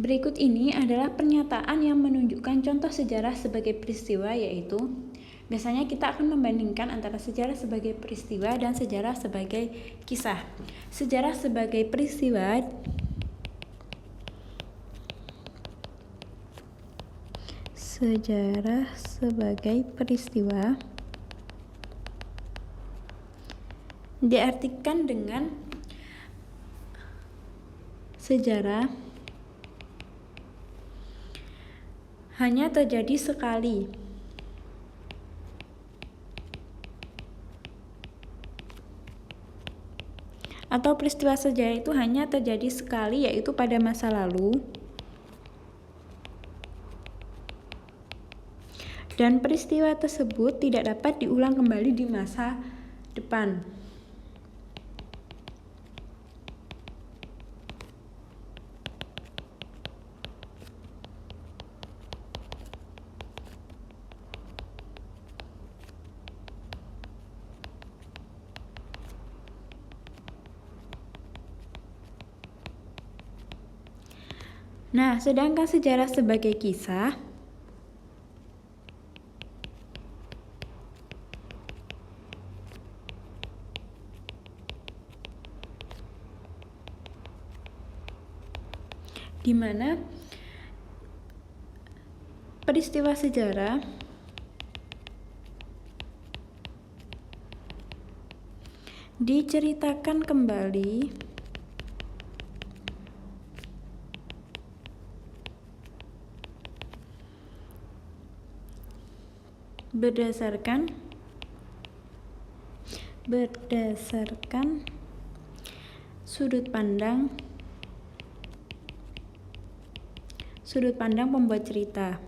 Berikut ini adalah pernyataan yang menunjukkan contoh sejarah sebagai peristiwa, yaitu biasanya kita akan membandingkan antara sejarah sebagai peristiwa dan sejarah sebagai kisah. Sejarah sebagai peristiwa diartikan dengan sejarah hanya terjadi sekali atau peristiwa sejarah itu hanya terjadi sekali, yaitu pada masa lalu, dan peristiwa tersebut tidak dapat diulang kembali di masa depan. Nah, sedangkan sejarah sebagai kisah di mana peristiwa sejarah diceritakan kembali berdasarkan sudut pandang pembuat cerita,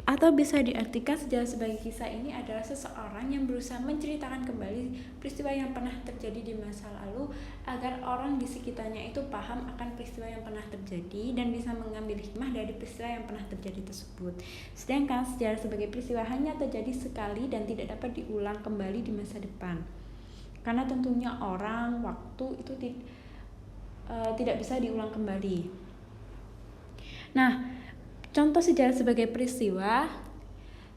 atau bisa diartikan sejarah sebagai kisah ini adalah seseorang yang berusaha menceritakan kembali peristiwa yang pernah terjadi di masa lalu agar orang di sekitarnya itu paham akan peristiwa yang pernah terjadi dan bisa mengambil hikmah dari peristiwa yang pernah terjadi tersebut. Sedangkan sejarah sebagai peristiwa hanya terjadi sekali dan tidak dapat diulang kembali di masa depan. Karena tentunya orang, waktu itu tidak bisa diulang kembali. Nah, contoh sejarah sebagai peristiwa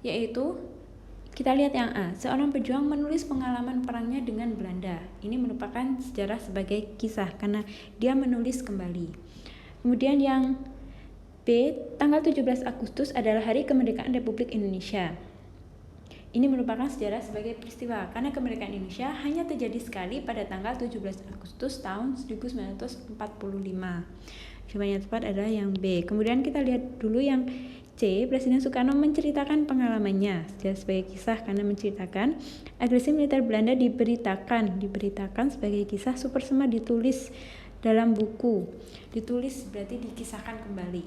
yaitu kita lihat yang A. Seorang pejuang menulis pengalaman perangnya dengan Belanda. Ini merupakan sejarah sebagai kisah karena dia menulis kembali. Kemudian yang B, tanggal 17 Agustus adalah hari kemerdekaan Republik Indonesia. Ini merupakan sejarah sebagai peristiwa karena kemerdekaan Indonesia hanya terjadi sekali pada tanggal 17 Agustus tahun 1945. Jawaban yang tepat adalah yang B. Kemudian kita lihat dulu yang C. Presiden Soekarno menceritakan pengalamannya. Sejarah sebagai kisah karena menceritakan. Agresi militer Belanda diberitakan sebagai kisah. Super Semar ditulis dalam buku. Ditulis berarti dikisahkan kembali.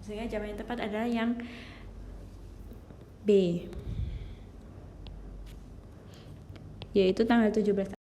Sehingga jawaban yang tepat adalah yang B, yaitu tanggal 17